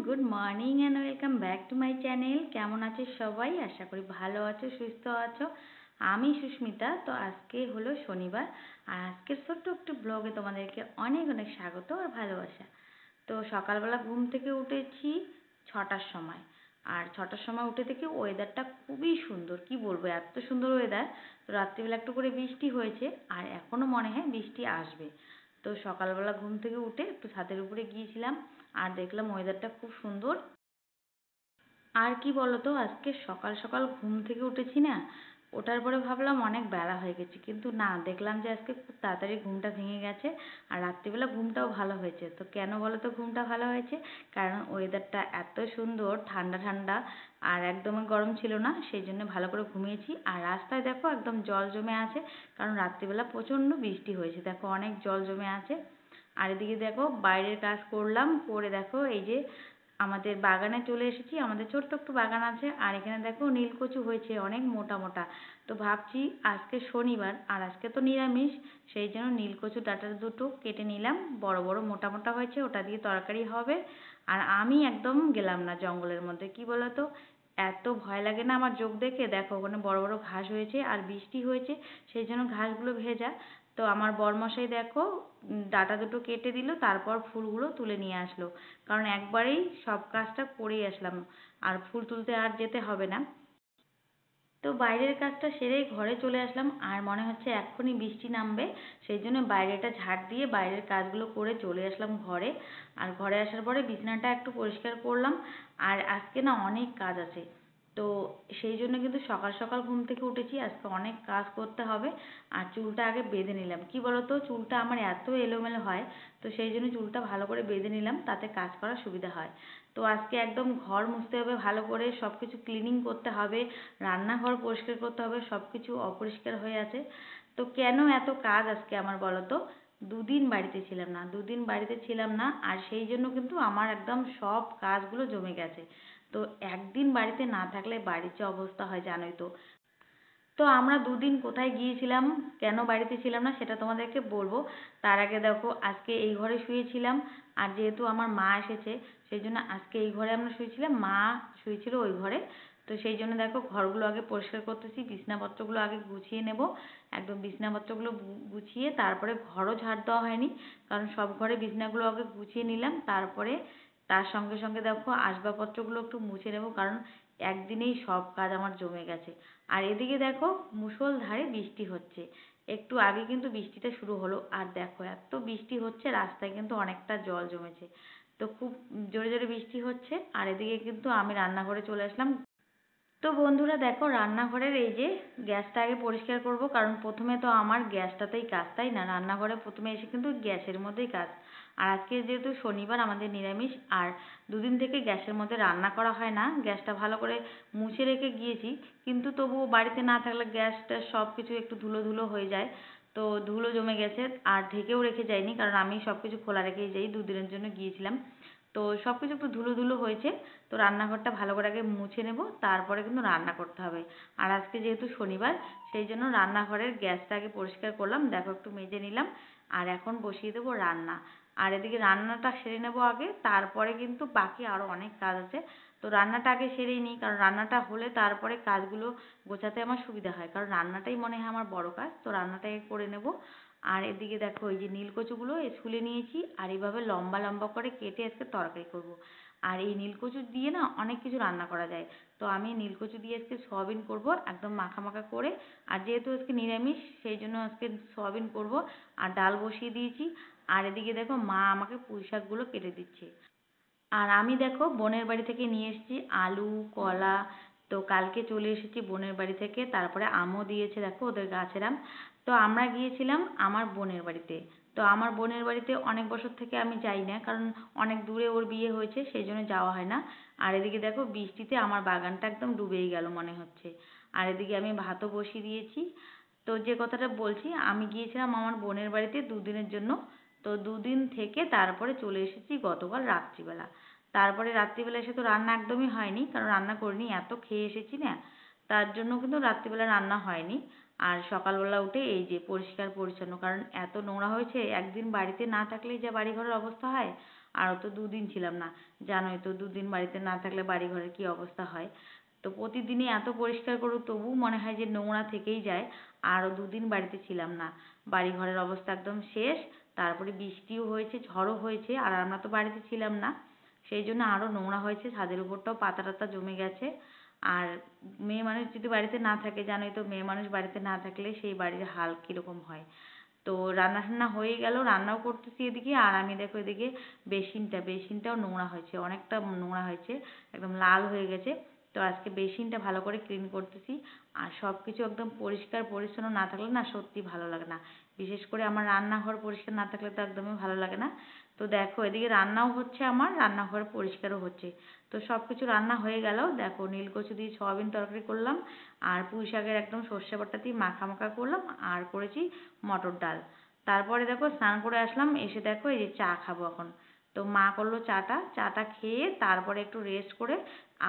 Good morning and welcome back to my channel. কেমন আছো সবাই? আশা করি ভালো আছো, সুস্থ আছো। আমি সুস্মিতা। তো আজকে হলো শনিবার, আর আজকের ছোট্ট একটু ব্লগে তোমাদেরকে অনেক অনেক স্বাগত আর ভালোবাসা। তো সকালবেলা ঘুম থেকে উঠেছি 6টার সময়, আর 6টার সময় উঠে দেখি ওয়েদারটা খুবই সুন্দর। কি বলবো, এত সুন্দর ওয়েদার। তো রাত্রিবেলা একটু করে বৃষ্টি হয়েছে, আর এখনও মনে হয় বৃষ্টি আসবে। তো সকালবেলা ঘুম থেকে উঠে একটু ছাদের উপরে গিয়েছিলাম, আর দেখলাম ওয়েদারটা খুব সুন্দর। আর কি বলতো, আজকে সকাল সকাল ঘুম থেকে উঠেছি না, ওঠার পরে ভাবলাম অনেক বেলা হয়ে গেছে, কিন্তু না, দেখলাম যে আজকে খুব তাড়াতাড়ি ঘুমটা ভেঙে গেছে। আর রাত্রিবেলা ঘুমটাও ভালো হয়েছে। তো কেন বলো তো ঘুমটা ভালো হয়েছে? কারণ ওয়েদারটা এত সুন্দর, ঠান্ডা ঠান্ডা, আর একদমই গরম ছিল না, সেই জন্য ভালো করে ঘুমিয়েছি। আর রাস্তায় দেখো একদম জল জমে আছে, কারণ রাত্রিবেলা প্রচণ্ড বৃষ্টি হয়েছে, দেখো অনেক জল জমে আছে। আর এদিকে দেখো বাইরের কাজ করলাম, করে দেখো এই যে আমাদের বাগানে চলে এসেছি। আমাদের ছোট্ট একটু বাগান আছে, আর এখানে দেখো নীলকচু হয়েছে অনেক মোটা মোটা। তো ভাবছি আজকে শনিবার, আর আজকে তো নিরামিষ, সেই জন্য নীলকচু ডাঁটা দুটো কেটে নিলাম, বড় বড় মোটা মোটা হয়েছে, ওটা দিয়ে তরকারি হবে। আর আমি একদম গেলাম না জঙ্গলের মধ্যে, কি বলতো, এত ভয় লাগে না আমার চোখ দেখে। দেখো ওখানে বড় বড় ঘাস হয়েছে, আর বৃষ্টি হয়েছে, সেই জন্য ঘাসগুলো ভেজা। তো আমার বরমশাই দেখো ডাঁটা দুটো কেটে দিল, তারপর ফুলগুলো তুলে নিয়ে আসলো, কারণ একবারেই সব কাজটা করেই আসলাম, আর ফুল তুলতে আর যেতে হবে না। তো বাইরের কাজটা সেরেই ঘরে চলে আসলাম, আর মনে হচ্ছে এক্ষুনি বৃষ্টি নামবে, সেই জন্য বাইরেটা ঝাড় দিয়ে বাইরের কাজগুলো করে চলে আসলাম ঘরে। আর ঘরে আসার পরে বিছানাটা একটু পরিষ্কার করলাম। আর আজকে না অনেক কাজ আছে, তো সেই জন্য কিন্তু সকাল সকাল ঘুম থেকে উঠেছি, আজকে অনেক কাজ করতে হবে। আর চুলটা আগে বেঁধে নিলাম, কি বলতো, চুলটা আমার এত এলোমেলো হয়, তো সেই জন্য চুলটা ভালো করে বেঁধে নিলাম, তাতে কাজ করার সুবিধা হয়। তো আজকে একদম ঘর মুছতে হবে ভালো করে, সব কিছু ক্লিনিং করতে হবে, রান্নাঘর পরিষ্কার করতে হবে, সব কিছু অপরিষ্কার হয়ে আছে। তো কেন এত কাজ আজকে আমার বলো তো? দুদিন বাড়িতে ছিলাম না, দুদিন বাড়িতে ছিলাম না, আর সেই জন্য কিন্তু আমার একদম সব কাজগুলো জমে গেছে। তো একদিন বাড়িতে না থাকলে বাড়ির যে অবস্থা হয় জানোই তো। তো আমরা দুদিন কোথায় গিয়েছিলাম, কেন বাড়িতে ছিলাম না, সেটা তোমাদেরকে বলবো। তার আগে দেখো আজকে এই ঘরে শুয়েছিলাম, আর যেহেতু আমার মা এসেছে, সেই জন্য আজকে এই ঘরে আমরা শুয়েছিলাম, মা শুয়েছিল ওই ঘরে। তো সেই জন্য দেখো ঘরগুলো আগে পরিষ্কার করতেছি, বিছনাপত্রগুলো আগে গুছিয়ে নেব। একদম বিছনাপত্রগুলো গুছিয়ে তারপরে ঘরও ঝাড় দেওয়া হয়নি, কারণ সব ঘরে বিছনাগুলো আগে গুছিয়ে নিলাম, তারপরে তার সঙ্গে সঙ্গে দেখো আসবাবপত্রগুলো একটু মুছে নেব, কারণ একদিনেই সব কাজ আমার জমে গেছে। আর এদিকে দেখো মুষলধারে বৃষ্টি হচ্ছে, একটু আগে কিন্তু বৃষ্টিটা শুরু হলো, আর দেখো এত বৃষ্টি হচ্ছে, রাস্তায় কিন্তু অনেকটা জল জমেছে। তো খুব জোরে জোরে বৃষ্টি হচ্ছে, আর এদিকে কিন্তু আমি রান্নাঘরে চলে আসলাম। তো বন্ধুরা দেখো রান্নাঘরের এই যে গ্যাসটা আগে পরিষ্কার করব, কারণ প্রথমে তো আমার গ্যাসটাতেই কাজ, তাই না? রান্নাঘরে প্রথমে এসে কিন্তু গ্যাসের মধ্যেই কাজ। আর আজকে যেহেতু শনিবার, আমাদের নিরামিষ, আর দুদিন থেকে গ্যাসের মধ্যে রান্না করা হয় না, গ্যাসটা ভালো করে মুছে রেখে গিয়েছি, কিন্তু তবুও বাড়িতে না থাকলে গ্যাসটা সব কিছু একটু ধুলো ধুলো হয়ে যায়। তো ধুলো জমে গেছে, আর ঢেকেও রেখে যাইনি, কারণ আমি সব কিছু খোলা রেখেই যাই, দুদিনের জন্য গিয়েছিলাম। তো সব কিছু একটু ধুলো ধুলো হয়েছে। তো রান্নাঘরটা ভালো করে আগে মুছে নেব, তারপরে কিন্তু রান্না করতে হবে। আর আজকে যেহেতু শনিবার, সেই জন্য রান্নাঘরের গ্যাসটা আগে পরিষ্কার করলাম, দেখো একটু মেজে নিলাম। আর এখন বসিয়ে দেবো রান্না। আর এদিকে রান্নাটা সেরে নেবো আগে, তারপরে কিন্তু বাকি আরও অনেক কাজ আছে। তো রান্নাটা আগে সেরেই নিই, কারণ রান্নাটা হলে তারপরে কাজগুলো গোছাতে আমার সুবিধা হয়, কারণ রান্নাটাই মনে হয় আমার বড় কাজ। তো রান্নাটাই করে নেব। আর এদিকে দেখো এই যে নীলকচুগুলো ছুলে নিয়েছি, আর এইভাবে লম্বা লম্বা করে কেটে আজকে তরকারি করব। আর এই নীলকচু দিয়ে না অনেক কিছু রান্না করা যায়। তো আমি নীলকচু দিয়ে আজকে সয়াবিন করব, একদম মাখা মাখা করে। আর যেহেতু আজকে নিরামিষ, সেই জন্য আজকে সয়াবিন করব। আর ডাল বসিয়ে দিয়েছি। আর এদিকে দেখো মা আমাকে পুঁই শাকগুলো কেটে দিচ্ছে। আর আমি দেখো বোনের বাড়ি থেকে নিয়ে এসেছি আলু, কলা। তো কালকে চলে এসেছি বোনের বাড়ি থেকে, তারপরে আমও দিয়েছে দেখো ওদের গাছের আম। তো আমরা গিয়েছিলাম আমার বোনের বাড়িতে। তো আমার বোনের বাড়িতে অনেক বছর থেকে আমি যাই না, কারণ অনেক দূরে ওর বিয়ে হয়েছে, সেই জন্য যাওয়া হয় না। আর এদিকে দেখো বৃষ্টিতে আমার বাগানটা একদম ডুবেই গেল মনে হচ্ছে। আর এদিকে আমি ভাতও বসিয়ে দিয়েছি। তো যে কথাটা বলছি, আমি গিয়েছিলাম আমার বোনের বাড়িতে দুদিনের জন্য। তো দুদিন থেকে তারপরে চলে এসেছি গতকাল রাত্রিবেলা। তারপরে রাত্রিবেলা এসে তো রান্না একদমই হয়নি, কারণ রান্না করিনি, এত খেয়ে এসেছি না, তার জন্য কিন্তু রাত্রিবেলা রান্না হয়নি। আর সকালবেলা উঠে এই যে পরিষ্কার পরিচ্ছন্ন, কারণ এত নোংরা হয়েছে, একদিন বাড়িতে না থাকলেই যা বাড়িঘরের অবস্থা হয়। আরও তো 2 দিন ছিলাম না, জানোই তো 2 দিন বাড়িতে না থাকলে বাড়ি ঘরের কী অবস্থা হয়। তো প্রতিদিনই এত পরিষ্কার করবো তবুও মনে হয় যে নোংরা থেকেই যায়। আরও 2 দিন বাড়িতে ছিলাম না, বাড়ি ঘরের অবস্থা একদম শেষ। তারপরে বৃষ্টিও হয়েছে, ঝড়ও হয়েছে, আর আমরা তো বাড়িতে ছিলাম না, সেই জন্য আরও নোংরা হয়েছে। ছাদের উপরটাও পাতা টাতা জমে গেছে। আর মেয়ে মানুষ যদি বাড়িতে না থাকে, জানোই তো মেয়ে মানুষ বাড়িতে না থাকলে সেই বাড়ির হাল কীরকম হয়। তো রান্না টান্না হয়ে গেল, রান্নাও করতেছি এদিকে, আর আমি দেখো এদিকে বেসিনটাও নোংরা হয়েছে, অনেকটা নোংরা হয়েছে, একদম লাল হয়ে গেছে। তো আজকে বেসিনটা ভালো করে ক্লিন করতেছি। আর সব কিছু একদম পরিষ্কার পরিচ্ছন্ন না থাকলে না সত্যি ভালো লাগে না। বিশেষ করে আমার রান্নাঘর পরিষ্কার না থাকলে তো একদমই ভালো লাগে না। তো দেখো এদিকে রান্নাও হচ্ছে, আমার রান্নাঘর পরিষ্কারও হচ্ছে। তো সব কিছু রান্না হয়ে গেল। দেখো নীলকচু দিয়ে সয়াবিন তরকারি করলাম, আর পুঁই শাকের একদম সর্ষে বাটা দিয়ে মাখা মাখা করলাম, আর করেছি মটর ডাল। তারপরে দেখো স্নান করে আসলাম, এসে দেখো এই যে চা খাবো এখন। তো মা করলো চাটা খেয়ে তারপরে একটু রেস্ট করে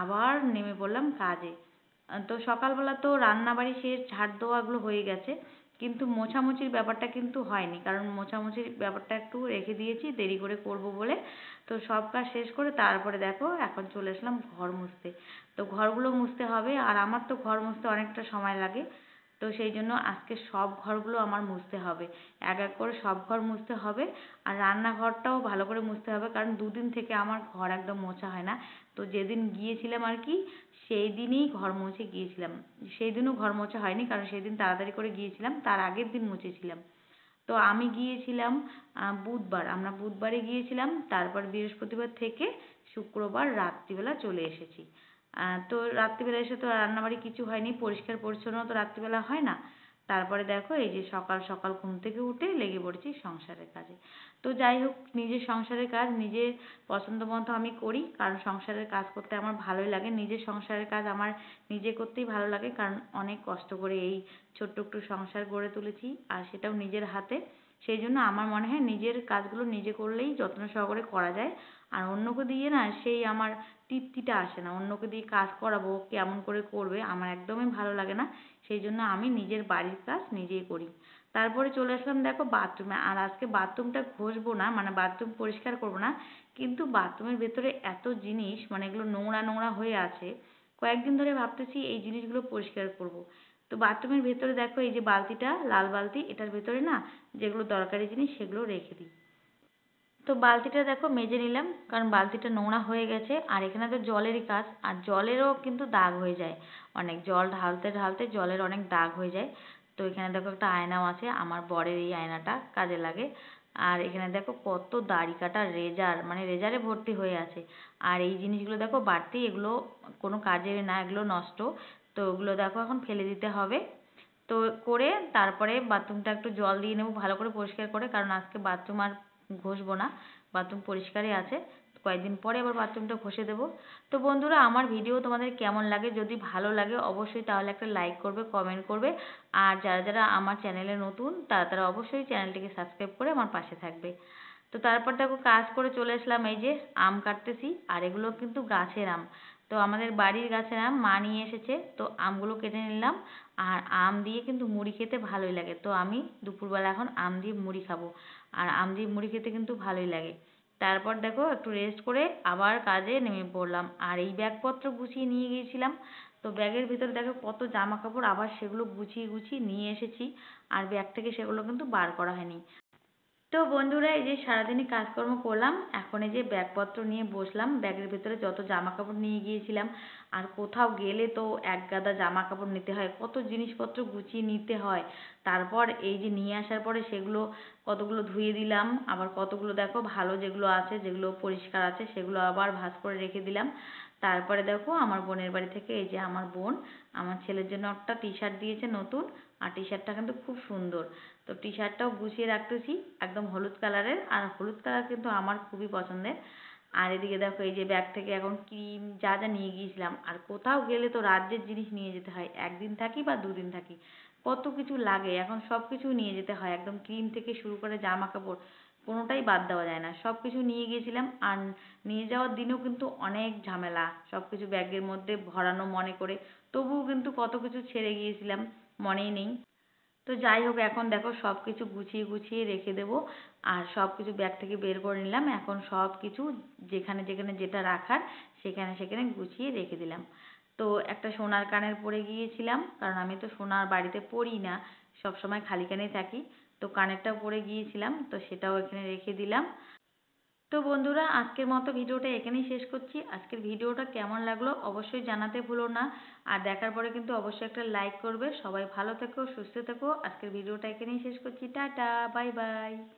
আবার নেমে পড়লাম কাজে। তো সকালবেলা তো রান্নাবাড়ি শেষ, ঝাড় দেওয়াগুলো হয়ে গেছে, কিন্তু মোছামুছির ব্যাপারটা কিন্তু হয়নি, কারণ মোছামুছির ব্যাপারটা একটু রেখে দিয়েছি দেরি করে করব বলে। তো সব কাজ শেষ করে তারপরে দেখো এখন চলে আসলাম ঘর মুছতে। তো ঘরগুলো মুছতে হবে, আর আমার তো ঘর মুছতে অনেকটা সময় লাগে। তো সেই জন্য আজকে সব ঘরগুলো আমার মুছতে হবে, এক এক করে সব ঘর মুছতে হবে। আর রান্নাঘরটাও ভালো করে মুছতে হবে, কারণ 2 দিন থেকে আমার ঘর একদম মোছা হয় না। তো যেদিন গিয়েছিলাম আর কি, সেই দিনই ঘর মুছে গিয়েছিলাম। সেই দিনও ঘর মোছা হয়নি, কারণ সেই দিন তাড়াতাড়ি করে গিয়েছিলাম, তার আগের দিন মুছেছিলাম। তো আমি গিয়েছিলাম বুধবার, আমরা বুধবারে গিয়েছিলাম, তারপর বৃহস্পতিবার থেকে শুক্রবার রাত্রিবেলা চলে এসেছি। তো রাত্রিবেলা এসে তো রান্নাবাড়ি কিছু হয়নি, পরিষ্কার পরিচ্ছন্ন তো রাত্রিবেলা হয় না। তারপরে দেখো এই যে সকাল সকাল ঘুম থেকে উঠে লেগে পড়েছি সংসারের কাজে। তো যাই হোক, নিজের সংসারের কাজ নিজের পছন্দ মতো আমি করি, কারণ সংসারের কাজ করতে আমার ভালোই লাগে। নিজের সংসারের কাজ আমার নিজে করতেই ভালো লাগে, কারণ অনেক কষ্ট করে এই ছোট্ট একটু সংসার গড়ে তুলেছি, আর সেটাও নিজের হাতে। সেই জন্য আমার মনে হয় নিজের কাজগুলো নিজে করলেই যত্ন সহকারে করা যায়। আর অন্যকে দিয়ে না সেই আমার তৃপ্তিটা আসে না, অন্যকে দিয়ে কাজ করাবো, কেমন করে করবে, আমার একদমই ভালো লাগে না। সেই জন্য আমি নিজের বাড়ির কাজ নিজেই করি। তারপরে চলে আসলাম দেখো বাথরুমে, আর আজকে বাথরুমটা ঘষবো না, মানে বাথরুম পরিষ্কার করবো না, কিন্তু বাথরুমের ভেতরে এত জিনিস, মানে এগুলো নোংরা নোংরা হয়ে আছে, কয়েকদিন ধরে ভাবতেছি এই জিনিসগুলো পরিষ্কার করব। তো বাথরুমের ভেতরে দেখো এই যে বালতিটা, লাল বালতি, এটার ভেতরে না যেগুলো দরকারি জিনিস সেগুলো রেখে দিই। তো বালতিটা দেখো মেজে নিলাম, কারণ বালতিটা নোংরা হয়ে গেছে, আর এখানে তো জলেরই কাজ, আর জলেরও কিন্তু দাগ হয়ে যায়, অনেক জল ঢালতে ঢালতে জলের অনেক দাগ হয়ে যায়। তো এখানে দেখো একটা আয়নাও আছে, আমার বরের এই আয়নাটা কাজে লাগে। আর এখানে দেখো কত দাড়ি কাটা রেজার, মানে রেজারে ভর্তি হয়ে আছে। আর এই জিনিসগুলো দেখো বাড়তি, এগুলো কোনো কাজের না, এগুলো নষ্ট। তো ওগুলো দেখো এখন ফেলে দিতে হবে। তো করে তারপরে বাথরুমটা একটু জল দিয়ে নেবো ভালো করে পরিষ্কার করে, কারণ আজকে বাথরুম আর ঘষবো না, বাথরুম পরিষ্কারই আছে। কয়েকদিন পরে আবার বাথরুমটা ঘষে দেবো। তো বন্ধুরা, আমার ভিডিও তোমাদের কেমন লাগে, যদি ভালো লাগে অবশ্যই তাহলে একটা লাইক করবে, কমেন্ট করবে। আর যারা যারা আমার চ্যানেলে নতুন তারা তারা অবশ্যই চ্যানেলটিকে সাবস্ক্রাইব করে আমার পাশে থাকবে। তো তারপর দেখো কাজ করে চলে আসলাম, এই যে আম কাটতেছি, আর এগুলো কিন্তু গাছের আম। তো আমাদের বাড়ির গাছের আম মা নিয়ে এসেছে, তো আমগুলো কেটে নিলাম। আর আম দিয়ে কিন্তু মুড়ি খেতে ভালোই লাগে, তো আমি দুপুরবেলা এখন আম দিয়ে মুড়ি খাবো। আর আম দিয়ে মুড়ি খেতে কিন্তু ভালোই লাগে। তারপর দেখো একটু রেস্ট করে আবার কাজে নেমে পড়লাম, আর এই ব্যাগপত্র গুছিয়ে নিয়ে গিয়েছিলাম। তো ব্যাগের ভিতরে দেখো কত জামা কাপড়, আবার সেগুলো গুছিয়ে গুছিয়ে নিয়ে এসেছি, আর ব্যাগ থেকে সেগুলো কিন্তু বার করা হয়নি। তো বন্ধুরা, এই যে সারাদিনই কাজকর্ম করলাম, এখন এই যে ব্যাগপত্র নিয়ে বসলাম, ব্যাগের ভেতরে যত জামা কাপড় নিয়ে গিয়েছিলাম। আর কোথাও গেলে তো এক গাদা জামা কাপড় নিতে হয়, কত জিনিসপত্র গুছিয়ে নিতে হয়। তারপর এই যে নিয়ে আসার পরে সেগুলো কতগুলো ধুয়ে দিলাম, আবার কতগুলো দেখো ভালো যেগুলো আছে, যেগুলো পরিষ্কার আছে সেগুলো আবার ভাঁজ করে রেখে দিলাম। তারপরে দেখো আমার বোনের বাড়ি থেকে এই যে আমার বোন আমার ছেলের জন্য একটা টি শার্ট দিয়েছে নতুন, আর টি শার্টটা কিন্তু খুব সুন্দর। তো টি শার্টটাও গুছিয়ে রাখতেছি, একদম হলুদ কালারের, আর হলুদ কালার কিন্তু আমার খুবই পছন্দের। আর এদিকে দেখো এই যে ব্যাগ থেকে এখন ক্রিম যা যা নিয়ে গিয়েছিলাম, আর কোথাও গেলে তো রাজ্যের জিনিস নিয়ে যেতে হয়, একদিন থাকি বা 2 দিন থাকি, কত কিছু লাগে, এখন সব কিছু নিয়ে যেতে হয়, একদম ক্রিম থেকে শুরু করে জামা কাপড় কোনোটাই বাদ দেওয়া যায় না, সব কিছু নিয়ে গিয়েছিলাম। আর নিয়ে যাওয়ার দিনেও কিন্তু অনেক ঝামেলা, সব কিছু ব্যাগের মধ্যে ভরানো মনে করে, তবুও কিন্তু কত কিছু ছেড়ে গিয়েছিলাম, মনেই নেই। তো যাই হোক, এখন দেখো সব কিছু গুছিয়ে গুছিয়ে রেখে দেবো। আর সব কিছু ব্যাগ থেকে বের করে নিলাম। এখন সব কিছু যেখানে যেখানে যেটা রাখার সেখানে সেখানে গুছিয়ে রেখে দিলাম। তো একটা সোনার কানের পরে গিয়েছিলাম, কারণ আমি তো সোনার বাড়িতে পরি না, সবসময় খালি কানেই থাকি। তো কানেরটাও পরে গিয়েছিলাম, তো সেটাও এখানে রেখে দিলাম। তো বন্ধুরা, আজকের মতো ভিডিওটা এখানেই শেষ করছি। আজকের ভিডিওটা কেমন লাগলো অবশ্যই জানাতে ভুলো না। আর দেখার পরে কিন্তু অবশ্যই একটা লাইক করবে। সবাই ভালো থেকো, সুস্থ থেকো। আজকের ভিডিওটা এখানেই শেষ করছি। Tata, bye bye.